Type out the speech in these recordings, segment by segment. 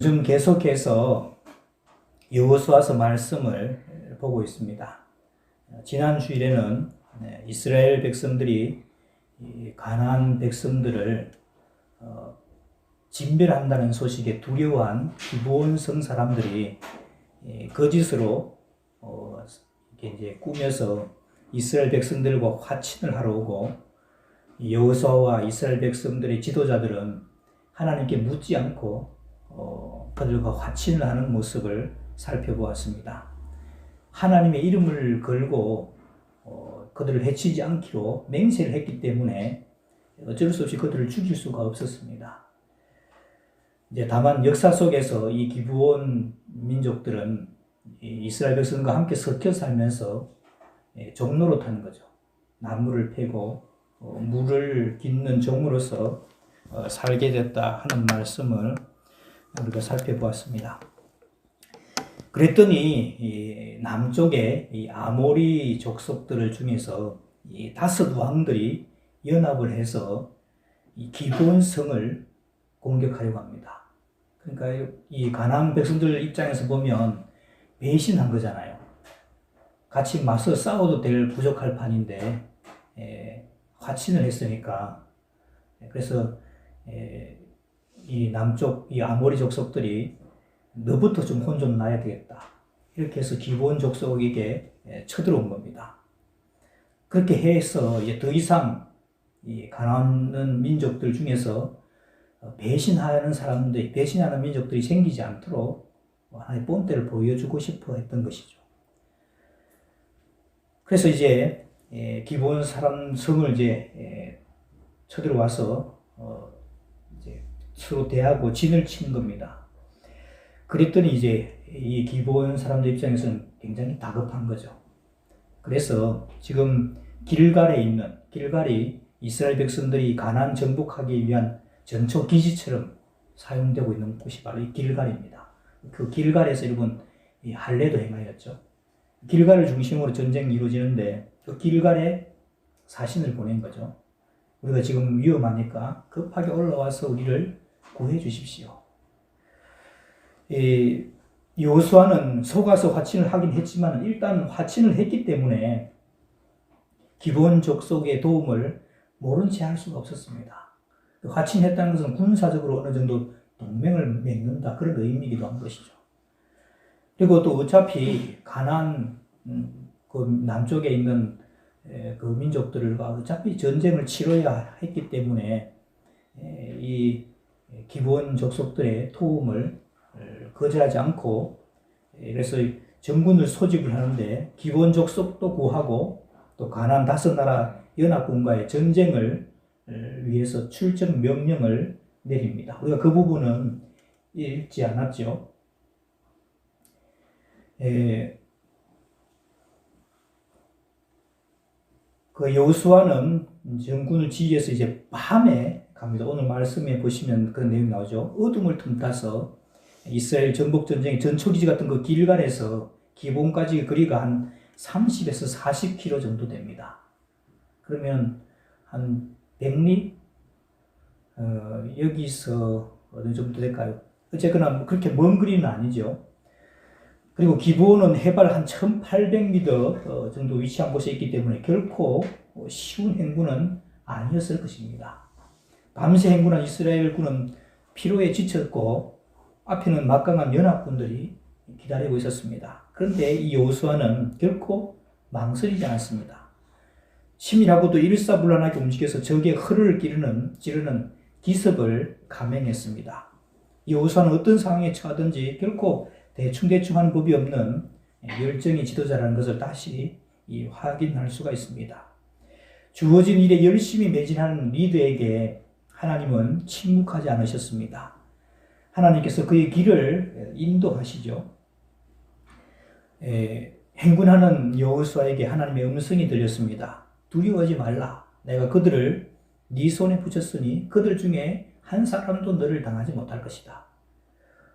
요즘 계속해서 여호수아서 말씀을 보고 있습니다. 지난 주일에는 이스라엘 백성들이 가나안 백성들을 진멸한다는 소식에 두려워한 기브온성 사람들이 거짓으로 이렇게 이제 꾸며서 이스라엘 백성들과 화친을 하러 오고, 여호수아와 이스라엘 백성들의 지도자들은 하나님께 묻지 않고 그들과 화친을 하는 모습을 살펴보았습니다. 하나님의 이름을 걸고 그들을 해치지 않기로 맹세를 했기 때문에 어쩔 수 없이 그들을 죽일 수가 없었습니다. 이제 다만 역사 속에서 이 기브온 민족들은 이스라엘 백성과 함께 섞여 살면서 종로로 타는 거죠. 나무를 패고 물을 깃는 종으로서 살게 됐다 하는 말씀을 우리가 살펴보았습니다. 그랬더니 이 남쪽의 이 아모리 족속들 중에서 이 5 왕들이 연합을 해서 이 기브온 성을 공격하려고 합니다. 그러니까 이 가나안 백성들 입장에서 보면 배신한 거잖아요. 같이 맞서 싸워도 될 부족할 판인데 화친을 했으니까. 그래서 이 남쪽 이 아모리 족속들이 너부터 좀 혼 좀 나야 되겠다, 이렇게 해서 기브온 족속에게 쳐들어온 겁니다. 그렇게 해서 이제 더 이상 이 가나안 민족들 중에서 배신하는 민족들이 생기지 않도록 하나의 본때를 보여주고 싶어 했던 것이죠. 그래서 이제 기브온 사람 성을 이제 쳐들어와서 이제 서로 대하고 진을 치는 겁니다. 그랬더니 이제 이 기브온 사람들 입장에서는 굉장히 다급한 거죠. 그래서 지금 길갈이 이스라엘 백성들이 가나안 정복하기 위한 전초 기지처럼 사용되고 있는 곳이 바로 이 길갈입니다. 그 길갈에서 여러분 이 할례도 행하였죠. 길갈을 중심으로 전쟁이 이루어지는데 그 길갈에 사신을 보낸 거죠. 우리가 지금 위험하니까 급하게 올라와서 우리를 구해 주십시오. 여호수아는 속아서 화친을 하긴 했지만 일단 화친을 했기 때문에 기브온 족속의 도움을 모른 채 할 수가 없었습니다. 화친했다는 것은 군사적으로 어느 정도 동맹을 맺는다, 그런 의미이기도 한 것이죠. 그리고 또 어차피 가나안 그 남쪽에 있는 그 민족들과 어차피 전쟁을 치러야 했기 때문에 이 기브온 족속들의 도움을 거절하지 않고, 그래서 전군을 소집을 하는데 기브온 족속도 구하고 또 가나안 5 나라 연합군과의 전쟁을 위해서 출정 명령을 내립니다. 우리가 그 부분은 읽지 않았죠. 그 여호수아는 전군을 지휘해서 이제 밤에 갑니다. 오늘 말씀에 보시면 그런 내용이 나오죠. 어둠을 틈타서 이스라엘 전복 전쟁의 전초기지 같은 그 길갈에서 기브온까지 거리가 한 30에서 40km 정도 됩니다. 그러면 한 100리? 여기서 어느 정도 될까요? 어쨌거나 그렇게 먼 거리는 아니죠. 그리고 기브온은 해발 한 1800m 정도 위치한 곳에 있기 때문에 결코 쉬운 행군은 아니었을 것입니다. 밤새 행군한 이스라엘군은 피로에 지쳤고 앞에는 막강한 연합군들이 기다리고 있었습니다. 그런데 이 여호수아는 결코 망설이지 않았습니다. 치밀하고도 일사불란하게 움직여서 적의 허를 찌르는 기습을 감행했습니다. 여호수아는 어떤 상황에 처하든지 결코 대충 하는 법이 없는 열정의 지도자라는 것을 다시 확인할 수가 있습니다. 주어진 일에 열심히 매진하는 리더에게 하나님은 침묵하지 않으셨습니다. 하나님께서 그의 길을 인도하시죠. 행군하는 여호수아에게 하나님의 음성이 들렸습니다. 두려워하지 말라. 내가 그들을 네 손에 붙였으니 그들 중에 한 사람도 너를 당하지 못할 것이다.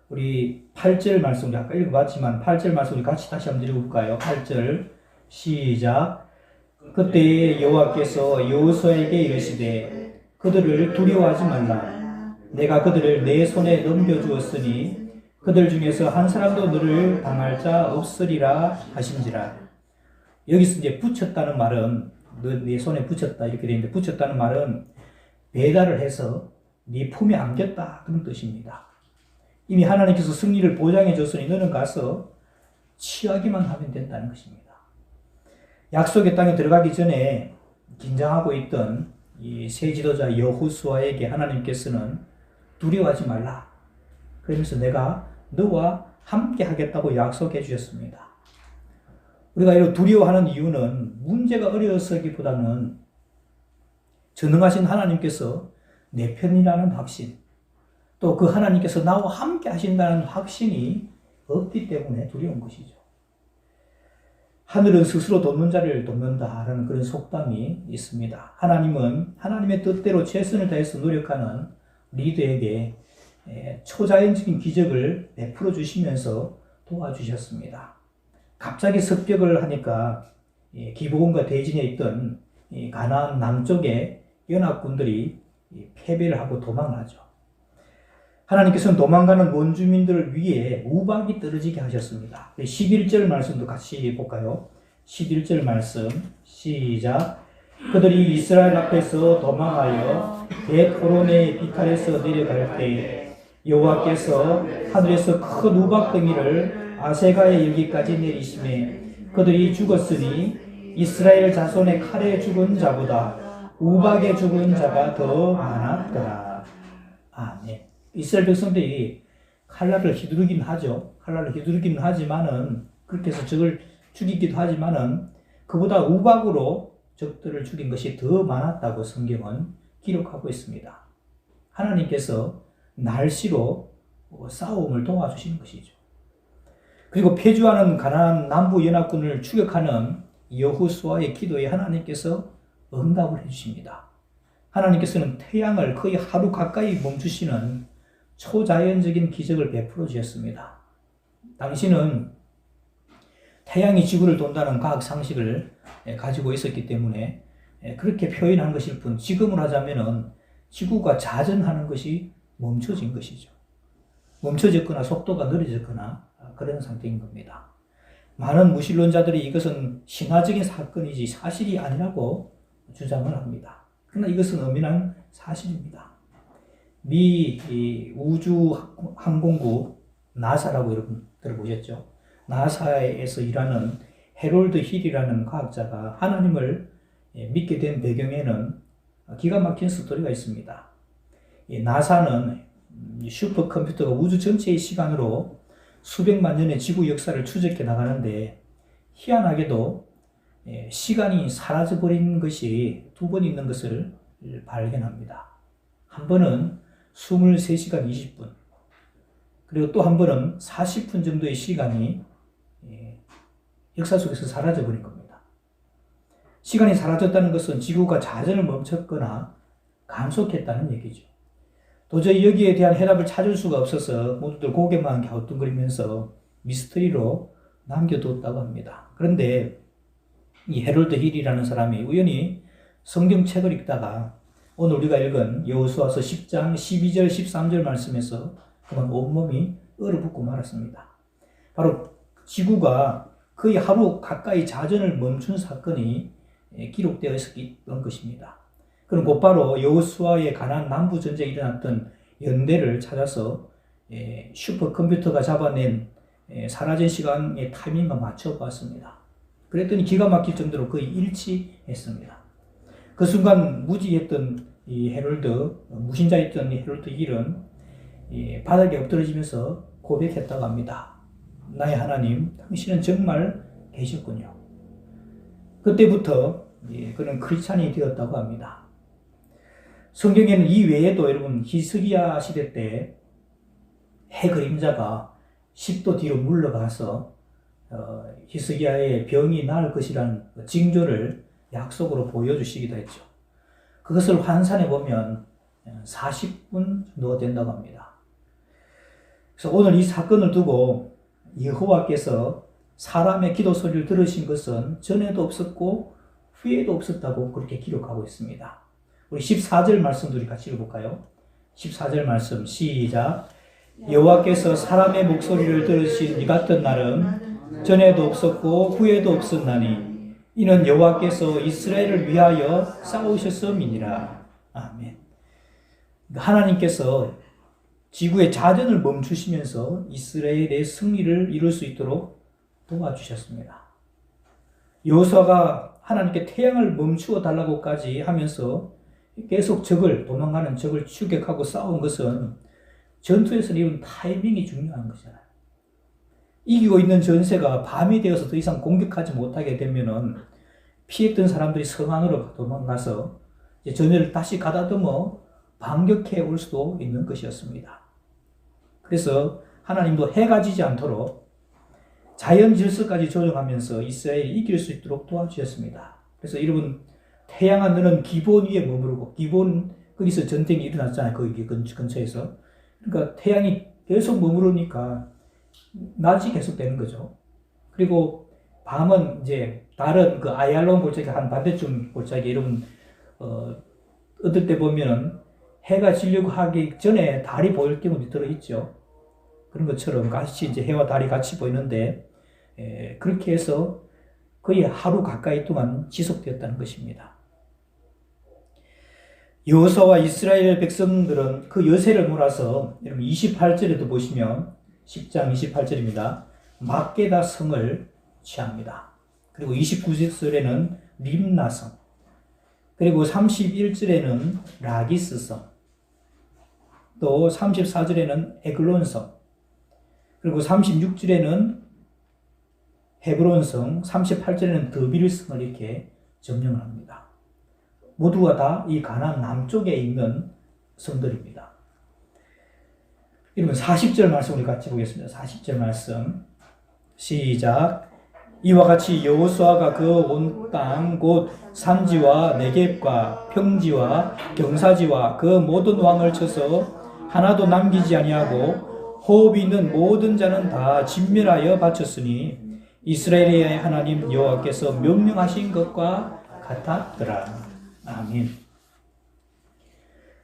우리 8절 말씀, 우리 아까 읽어봤지만 8절 말씀 우리 같이 다시 한번 읽어볼까요? 8절 시작. 그때 여호와께서 여호수아에게 이르시되 그들을 두려워하지 말라. 내가 그들을 내 손에 넘겨주었으니 그들 중에서 한 사람도 너를 당할 자 없으리라 하신지라. 여기서 이제 붙였다는 말은 네 손에 붙였다 이렇게 되는데, 붙였다는 말은 배달을 해서 네 품에 안겼다 그런 뜻입니다. 이미 하나님께서 승리를 보장해 줬으니 너는 가서 취하기만 하면 된다는 것입니다. 약속의 땅에 들어가기 전에 긴장하고 있던 이 새 지도자 여호수아에게 하나님께서는 두려워하지 말라, 그러면서 내가 너와 함께 하겠다고 약속해 주셨습니다. 우리가 이런 두려워하는 이유는 문제가 어려서기보다는 전능하신 하나님께서 내 편이라는 확신, 또 그 하나님께서 나와 함께 하신다는 확신이 없기 때문에 두려운 것이죠. 하늘은 스스로 돕는 자를 돕는다라는 그런 속담이 있습니다. 하나님은 하나님의 뜻대로 최선을 다해서 노력하는 리더에게 초자연적인 기적을 베풀어 주시면서 도와주셨습니다. 갑자기 습격을 하니까 기브온과 대진에 있던 가나안 남쪽의 연합군들이 패배를 하고 도망하죠. 하나님께서는 도망가는 원주민들을 위해 우박이 떨어지게 하셨습니다. 11절 말씀도 같이 볼까요? 11절 말씀 시작. 그들이 이스라엘 앞에서 도망하여 벳호론의 비탈에서 내려갈 때 여호와께서 하늘에서 큰 우박덩이를 아세가에 여기까지 내리시매 그들이 죽었으니 이스라엘 자손의 칼에 죽은 자보다 우박에 죽은 자가 더 많았더라. 아멘. 이스라엘 백성들이 칼날을 휘두르긴 하죠. 칼날을 휘두르긴 하지만은, 그렇게 해서 적을 죽이기도 하지만은, 그보다 우박으로 적들을 죽인 것이 더 많았다고 성경은 기록하고 있습니다. 하나님께서 날씨로 싸움을 도와주시는 것이죠. 그리고 패주하는 가나안 남부 연합군을 추격하는 여호수아의 기도에 하나님께서 응답을 해주십니다. 하나님께서는 태양을 거의 하루 가까이 멈추시는 초자연적인 기적을 베풀어 주셨습니다. 당시는 태양이 지구를 돈다는 과학 상식을 가지고 있었기 때문에 그렇게 표현한 것일 뿐, 지금으로 하자면은 지구가 자전하는 것이 멈춰진 것이죠. 멈춰졌거나 속도가 느려졌거나 그런 상태인 겁니다. 많은 무신론자들이 이것은 신화적인 사건이지 사실이 아니라고 주장을 합니다. 그러나 이것은 엄연한 사실입니다. 미 우주항공국 나사라고 여러분 들어보셨죠? 나사에서 일하는 해롤드 힐이라는 과학자가 하나님을 믿게 된 배경에는 기가 막힌 스토리가 있습니다. 나사는 슈퍼컴퓨터가 우주 전체의 시간으로 수백만 년의 지구 역사를 추적해 나가는데, 희한하게도 시간이 사라져버린 것이 두 번 있는 것을 발견합니다. 한 번은 23시간 20분, 그리고 또 한 번은 40분 정도의 시간이 역사 속에서 사라져버린 겁니다. 시간이 사라졌다는 것은 지구가 자전을 멈췄거나 감속했다는 얘기죠. 도저히 여기에 대한 해답을 찾을 수가 없어서 모두들 고개만 갸우뚱거리면서 미스터리로 남겨뒀다고 합니다. 그런데 이 해롤드 힐이라는 사람이 우연히 성경책을 읽다가 오늘 우리가 읽은 여호수아서 10장 12절 13절 말씀에서 그만 온몸이 얼어붙고 말았습니다. 바로 지구가 거의 하루 가까이 자전을 멈춘 사건이 기록되어 있었던 것입니다. 그럼 곧바로 여호수아의 가나안 남부 전쟁에 일어났던 연대를 찾아서 슈퍼컴퓨터가 잡아낸 사라진 시간의 타이밍과 맞춰 봤습니다. 그랬더니 기가 막힐 정도로 거의 일치했습니다. 그 순간 무지했던 이 무신자였던 이 해롤드 힐은 바닥에 엎드러지면서 고백했다고 합니다. 나의 하나님, 당신은 정말 계셨군요. 그때부터 그는 크리스찬이 되었다고 합니다. 성경에는 이 외에도 여러분 히스기야 시대 때 해 그림자가 10도 뒤로 물러가서 히스기야의 병이 나을 것이라는 징조를 약속으로 보여주시기도 했죠. 그것을 환산해 보면 40분 정도가 된다고 합니다. 그래서 오늘 이 사건을 두고 여호와께서 사람의 기도 소리를 들으신 것은 전에도 없었고 후에도 없었다고 그렇게 기록하고 있습니다. 우리 14절 말씀도 우리 같이 읽어볼까요? 14절 말씀 시작. 여호와께서 사람의 목소리를 들으신 이 같은 날은 전에도 없었고 후에도 없었나니 이는 여호와께서 이스라엘을 위하여 싸우셨음이니라. 아멘. 하나님께서 지구의 자전을 멈추시면서 이스라엘의 승리를 이룰 수 있도록 도와주셨습니다. 여호수아가 하나님께 태양을 멈추어 달라고까지 하면서 계속 도망가는 적을 추격하고 싸운 것은 전투에서는 이런 타이밍이 중요한 거잖아요. 이기고 있는 전세가 밤이 되어서 더 이상 공격하지 못하게 되면은 피했던 사람들이 성 안으로 도망가서 전열을 다시 가다듬어 반격해 올 수도 있는 것이었습니다. 그래서 하나님도 해가 지지 않도록 자연 질서까지 조정하면서 이스라엘이 이길 수 있도록 도와주셨습니다. 그래서 여러분, 태양아 너는 기본 위에 머무르고, 거기서 전쟁이 일어났잖아요. 거기 근처에서. 그러니까 태양이 계속 머무르니까 낮이 계속 되는 거죠. 그리고 밤은 이제 다른 그 아얄론 골짜기 한 반대쯤 골짜기 여러분 어떨 때 보면은 해가 지려고 하기 전에 달이 보일 경우도 들어있죠. 그런 것처럼 같이 이제 해와 달이 같이 보이는데 그렇게 해서 거의 하루 가까이 동안 지속되었다는 것입니다. 여호수아와 이스라엘 백성들은 그 여세를 몰아서 여러분 28절에도 보시면 10장 28절입니다. 막게다 성을 취합니다. 그리고 29절에는 림나성, 그리고 31절에는 라기스성, 또 34절에는 에글론성, 그리고 36절에는 헤브론성, 38절에는 드빌성을 이렇게 점령을 합니다. 모두가 다 이 가나안 남쪽에 있는 성들입니다. 여러분 40절 말씀 우리 같이 보겠습니다. 40절 말씀 시작. 이와 같이 여호수아가 그 온 땅 곧 산지와 네겝과 평지와 경사지와 그 모든 왕을 쳐서 하나도 남기지 아니하고 호흡이 있는 모든 자는 다 진멸하여 바쳤으니 이스라엘의 하나님 여호와께서 명령하신 것과 같았더라. 아멘.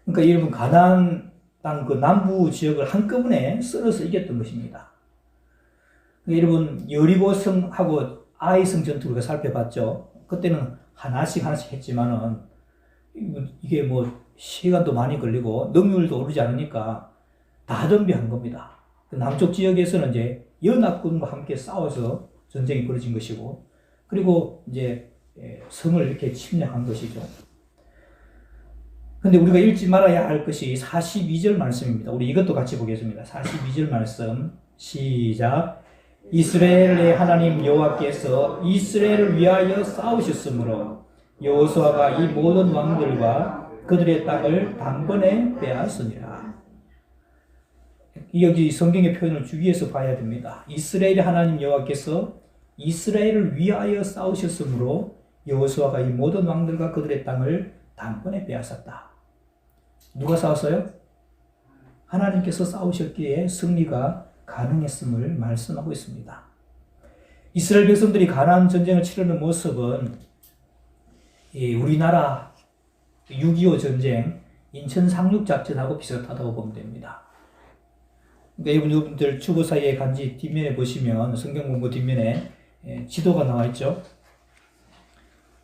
그러니까 여러분 가나안 땅 그 남부 지역을 한꺼번에 쓸어서 이겼던 것입니다. 그러니까 여러분 여리고성하고 아이성 전투 우리가 살펴봤죠. 그때는 하나씩 했지만은 이게 뭐 시간도 많이 걸리고 능률도 오르지 않으니까 다 덤비한 겁니다. 남쪽 지역에서는 이제 연합군과 함께 싸워서 전쟁이 벌어진 것이고, 그리고 이제 성을 이렇게 침략한 것이죠. 근데 우리가 읽지 말아야 할 것이 42절 말씀입니다. 우리 이것도 같이 보겠습니다. 42절 말씀 시작. 이스라엘의 하나님 여호와께서 이스라엘을 위하여 싸우셨으므로 여호수아가 이 모든 왕들과 그들의 땅을 단번에 빼앗으니라. 여기 성경의 표현을 주의해서 봐야 됩니다. 이스라엘의 하나님 여호와께서 이스라엘을 위하여 싸우셨으므로 여호수아가 이 모든 왕들과 그들의 땅을 단번에 빼앗았다. 누가 싸웠어요? 하나님께서 싸우셨기에 승리가 가능했음을 말씀하고 있습니다. 이스라엘 백성들이 가나안 전쟁을 치르는 모습은 우리나라 6.25 전쟁 인천 상륙작전하고 비슷하다고 보면 됩니다. 그러니까 여러분들 주보사의 간지 뒷면에 보시면 성경 공부 뒷면에 지도가 나와 있죠.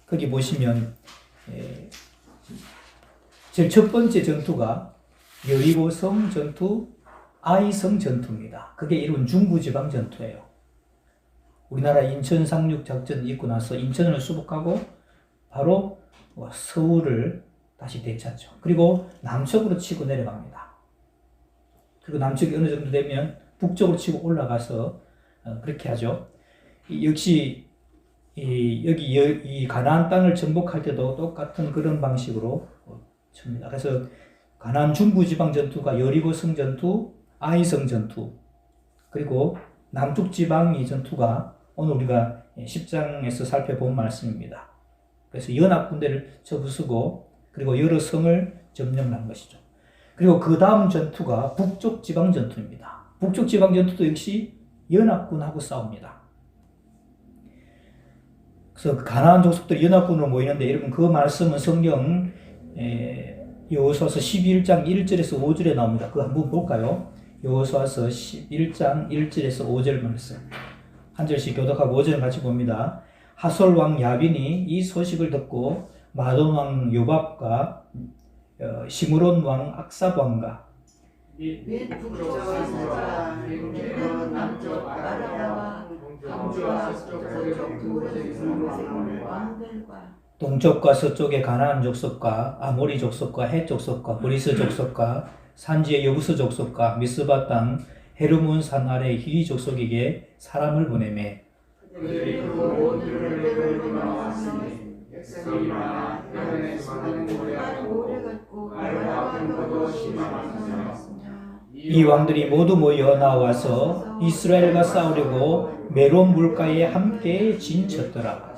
거기 보시면 제일 첫 번째 전투가 여리고성 전투, 아이성 전투입니다. 그게 이른 중부지방 전투예요. 우리나라 인천 상륙 작전 있고 나서 인천을 수복하고 바로 서울을 다시 되찾죠. 그리고 남쪽으로 치고 내려갑니다. 그리고 남쪽이 어느 정도 되면 북쪽으로 치고 올라가서 그렇게 하죠. 역시 여기 이 가나안 땅을 정복할 때도 똑같은 그런 방식으로 칩니다. 그래서 가나안 중부지방 전투가 여리고성 전투, 아이성 전투, 그리고 남쪽 지방의 전투가 오늘 우리가 10장에서 살펴본 말씀입니다. 그래서 연합군대를 쳐부수고 그리고 여러 성을 점령한 것이죠. 그리고 그 다음 전투가 북쪽 지방 전투입니다. 북쪽 지방 전투도 역시 연합군하고 싸웁니다. 그래서 가나안 족속들이 연합군으로 모이는데 여러분 그 말씀은 성경 여호수아서 11장 1절에서 5절에 나옵니다. 그거 한번 볼까요? 여호수아서 11장 1절에서 5절 말씀. 한 절씩 교독하고 5절 같이 봅니다. 하솔 왕 야빈이 이 소식을 듣고 마돈 왕 요밥과 시므론 왕 악삽 왕과 및 북쪽 사자 남쪽 아라와 동쪽과 서쪽 왕들과 동쪽과 서쪽의 가나안 족속과 아모리 족속과 헷 족속과 브리스 족속과 산지의 여부스 족속과 미스바 땅 헤르몬 산 아래 히리 족속에게 사람을 보내매 그들이 그 온 들을 넘어왔으니 백성이나 해변에 사는 모래 같고 말과 근거도 심하였으며 이 왕들이 모두 모여 나와서 이스라엘과 싸우려고 메론 물가에 함께 진쳤더라.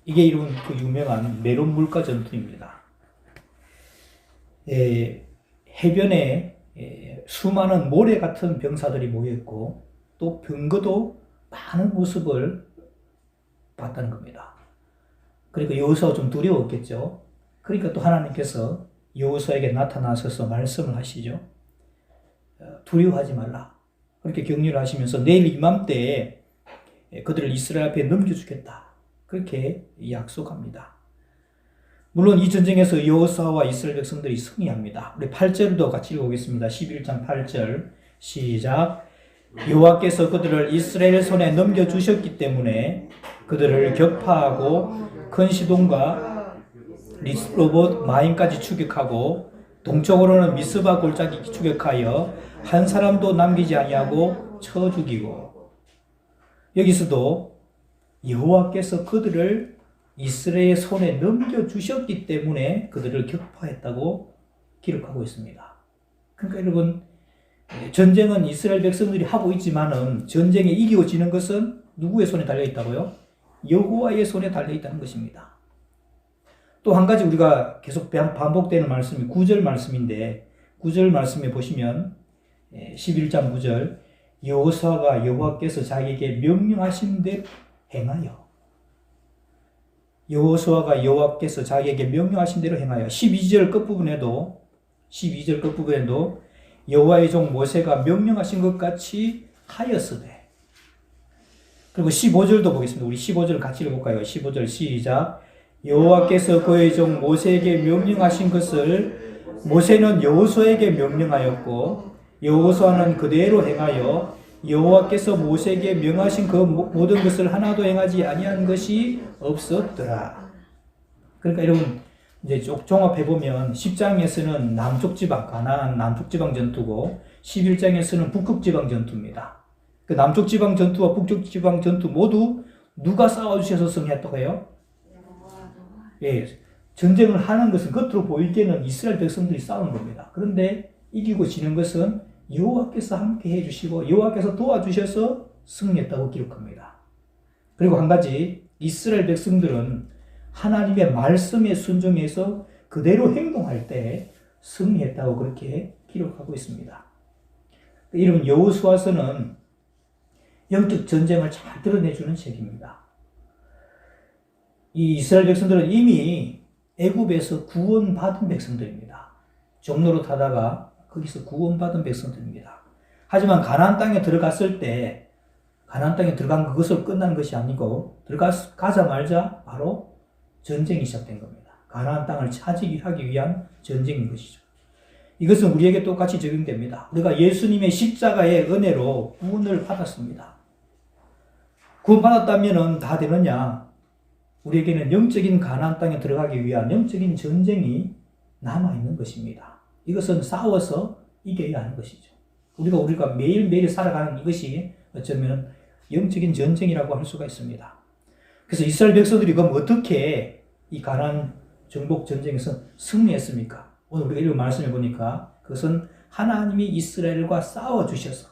이게 이런 그 유명한 메론 물가 전투입니다. 해변에 수많은 모래 같은 병사들이 모여있고 또 병거도 많은 모습을 봤다는 겁니다. 그러니까 여호수아가 좀 두려웠겠죠. 그러니까 또 하나님께서 여호수아에게 나타나셔서 말씀을 하시죠. 두려워하지 말라. 그렇게 격려를 하시면서 내일 이맘때에 그들을 이스라엘 앞에 넘겨주겠다. 그렇게 약속합니다. 물론 이 전쟁에서 여호수아와 이스라엘 백성들이 승리합니다. 우리 8절도 같이 읽어보겠습니다. 11장 8절 시작. 여호와께서 그들을 이스라엘 손에 넘겨주셨기 때문에 그들을 격파하고 큰 시돈과 리스로봇 마임까지 추격하고 동쪽으로는 미스바 골짜기 추격하여 한 사람도 남기지 아니하고 쳐 죽이고. 여기서도 여호와께서 그들을 이스라엘 손에 넘겨주셨기 때문에 그들을 격파했다고 기록하고 있습니다. 그러니까 여러분, 전쟁은 이스라엘 백성들이 하고 있지만은 전쟁에 이기고 지는 것은 누구의 손에 달려있다고요? 여호와의 손에 달려있다는 것입니다. 또 한 가지 우리가 계속 반복되는 말씀이 9절 말씀인데 9절 말씀에 보시면 11장 9절 여호수아가 여호와께서 자기에게 명령하신 대로 행하여 여호수아가 여호와께서 자기에게 명령하신 대로 행하여 12절 끝부분에도 여호와의 종 모세가 명령하신 것 같이 하였으되. 그리고 15절도 보겠습니다. 우리 15절 같이 읽어볼까요? 15절 시작. 여호와께서 그의 종 모세에게 명령하신 것을 모세는 여호수아에게 명령하였고 여호수아는 그대로 행하여 여호와께서 모세에게 명하신 그 모든 것을 하나도 행하지 아니한 것이 없었더라. 그러니까 여러분 이제 종합해 보면 10장에서는 남쪽 지방 가나안 남쪽 지방 전투고 11장에서는 북극 지방 전투입니다. 그 남쪽 지방 전투와 북쪽 지방 전투 모두 누가 싸워 주셔서 승리했다고 해요? 예, 전쟁을 하는 것은 겉으로 보이기에는 이스라엘 백성들이 싸우는 겁니다. 그런데 이기고 지는 것은 여호와께서 함께 해주시고 여호와께서 도와주셔서 승리했다고 기록합니다. 그리고 한 가지 이스라엘 백성들은 하나님의 말씀에 순종해서 그대로 행동할 때 승리했다고 그렇게 기록하고 있습니다. 이런 여호수아서는 영적 전쟁을 잘 드러내주는 책입니다. 이 이스라엘 백성들은 이미 애굽에서 구원받은 백성들입니다. 종로로 타다가 거기서 구원받은 백성들입니다. 하지만 가나안 땅에 들어갔을 때 가나안 땅에 들어간 그것으로 끝난 것이 아니고 들어가자마자 바로 전쟁이 시작된 겁니다. 가나안 땅을 차지하기 위한 전쟁인 것이죠. 이것은 우리에게 똑같이 적용됩니다. 우리가 예수님의 십자가의 은혜로 구원을 받았습니다. 구원받았다면 다 되느냐? 우리에게는 영적인 가나안 땅에 들어가기 위한 영적인 전쟁이 남아있는 것입니다. 이것은 싸워서 이겨야 하는 것이죠. 우리가 매일매일 살아가는 이것이 어쩌면 영적인 전쟁이라고 할 수가 있습니다. 그래서 이스라엘 백성들이 그럼 어떻게 이 가나안 정복 전쟁에서 승리했습니까? 오늘 우리가 이런 말씀해 보니까 그것은 하나님이 이스라엘과 싸워주셔서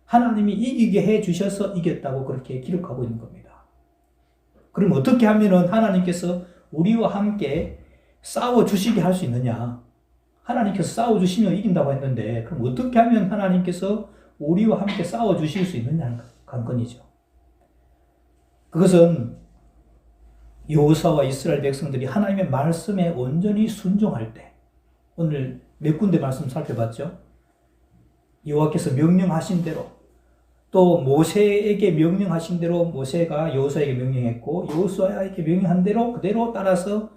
하나님이 이기게 해주셔서 이겼다고 그렇게 기록하고 있는 겁니다. 그럼 어떻게 하면은 하나님께서 우리와 함께 싸워주시게 할 수 있느냐? 하나님께서 싸워주시면 이긴다고 했는데 그럼 어떻게 하면 하나님께서 우리와 함께 싸워주실 수 있느냐는 관건이죠. 그것은 여호수아와 이스라엘 백성들이 하나님의 말씀에 온전히 순종할 때, 오늘 몇 군데 말씀 살펴봤죠? 여호와께서 명령하신 대로, 또 모세에게 명령하신 대로 모세가 여호수아에게 명령했고 여호수아에게 명령한 대로 그대로 따라서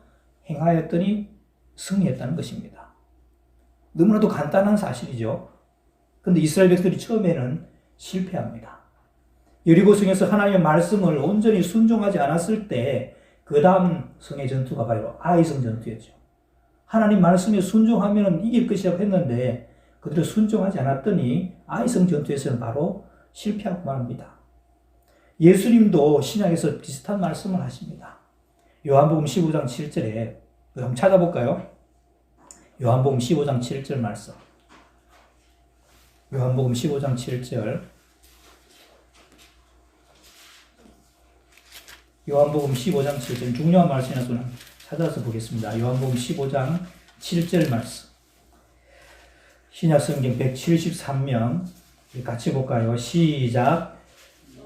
행하였더니 승리했다는 것입니다. 너무나도 간단한 사실이죠. 그런데 이스라엘 백성들이 처음에는 실패합니다. 여리고성에서 하나님의 말씀을 온전히 순종하지 않았을 때 그 다음 성의 전투가 바로 아이성 전투였죠. 하나님 말씀에 순종하면 이길 것이라고 했는데 그들은 순종하지 않았더니 아이성 전투에서는 바로 실패하고 말합니다. 예수님도 신약에서 비슷한 말씀을 하십니다. 요한복음 15장 7절에 한번 찾아볼까요? 요한복음 15장 7절 말씀. 요한복음 15장 7절. 요한복음 15장 7절. 중요한 말씀이라서 찾아서 보겠습니다. 요한복음 15장 7절 말씀. 신약성경 173면 같이 볼까요? 시작.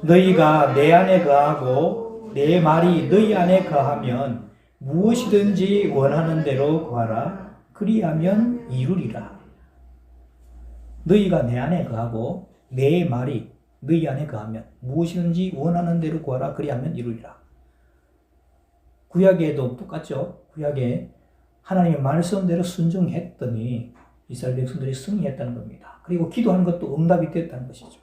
너희가 내 안에 거하고 내 말이 너희 안에 거하면 무엇이든지 원하는 대로 구하라. 그리하면 이루리라. 너희가 내 안에 거하고 내 말이 너희 안에 거하면 무엇이든지 원하는 대로 구하라. 그리하면 이루리라. 구약에도 똑같죠. 구약에 하나님의 말씀대로 순종했더니 이스라엘 백성들이 승리했다는 겁니다. 그리고 기도하는 것도 응답이 됐다는 것이죠.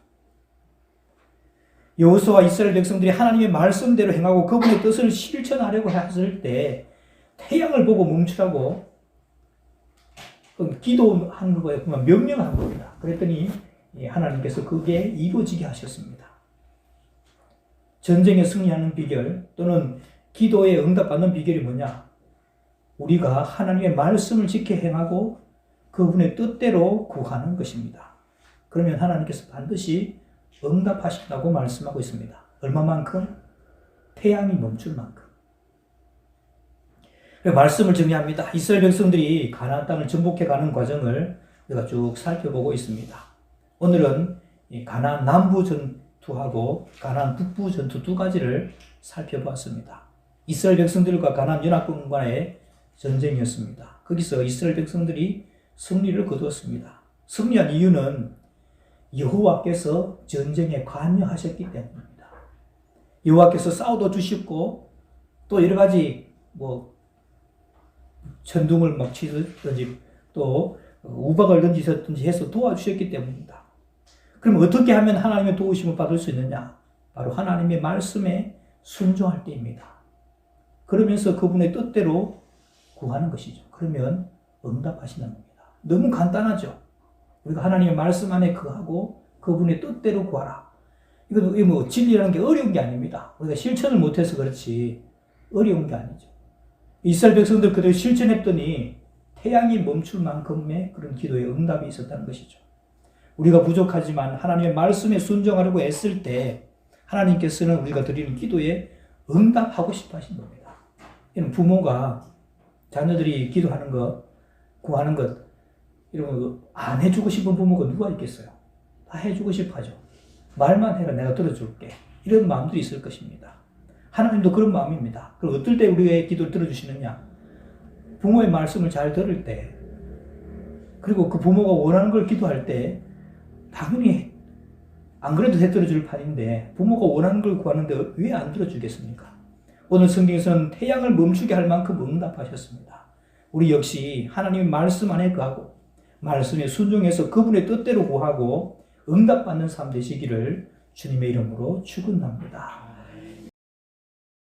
여호수아와 이스라엘 백성들이 하나님의 말씀대로 행하고 그분의 뜻을 실천하려고 했을 때 태양을 보고 멈추라고 기도한 거에 명령한 겁니다. 그랬더니 하나님께서 그게 이루어지게 하셨습니다. 전쟁에 승리하는 비결 또는 기도에 응답받는 비결이 뭐냐? 우리가 하나님의 말씀을 지켜 행하고 그분의 뜻대로 구하는 것입니다. 그러면 하나님께서 반드시 응답하신다고 말씀하고 있습니다. 얼마만큼? 태양이 멈출 만큼. 말씀을 정리합니다. 이스라엘 백성들이 가나안 땅을 정복해 가는 과정을 우리가 쭉 살펴보고 있습니다. 오늘은 가나안 남부 전투하고 가나안 북부 전투 두 가지를 살펴보았습니다. 이스라엘 백성들과 가나안 연합군과의 전쟁이었습니다. 거기서 이스라엘 백성들이 승리를 거두었습니다. 승리한 이유는 여호와께서 전쟁에 관여하셨기 때문입니다. 여호와께서 싸워도 주셨고 또 여러 가지 천둥을 막 치든지 또 우박을 던지셨든지 해서 도와주셨기 때문입니다. 그럼 어떻게 하면 하나님의 도우심을 받을 수 있느냐? 바로 하나님의 말씀에 순종할 때입니다. 그러면서 그분의 뜻대로 구하는 것이죠. 그러면 응답하시는 겁니다. 너무 간단하죠. 우리가 하나님의 말씀 안에 거하고 그분의 뜻대로 구하라. 이건 진리라는 게 어려운 게 아닙니다. 우리가 실천을 못해서 그렇지 어려운 게 아니죠. 이스라엘 백성들 그대로 실천했더니 태양이 멈출 만큼의 그런 기도에 응답이 있었다는 것이죠. 우리가 부족하지만 하나님의 말씀에 순종하려고 애쓸 때 하나님께서는 우리가 드리는 기도에 응답하고 싶어 하신 겁니다. 이런 부모가 자녀들이 기도하는 것, 구하는 것, 이런 거 안 해주고 싶은 부모가 누가 있겠어요? 다 해주고 싶어 하죠. 말만 해라, 내가 들어줄게. 이런 마음들이 있을 것입니다. 하나님도 그런 마음입니다. 그럼 어떨 때 우리의 기도를 들어주시느냐? 부모의 말씀을 잘 들을 때, 그리고 그 부모가 원하는 걸 기도할 때, 당연히 안 그래도 들어줄 판인데 부모가 원하는 걸 구하는데 왜 안 들어주겠습니까? 오늘 성경에서는 태양을 멈추게 할 만큼 응답하셨습니다. 우리 역시 하나님의 말씀 안에 거하고 말씀에 순종해서 그분의 뜻대로 구하고 응답받는 삶 되시기를 주님의 이름으로 축원합니다.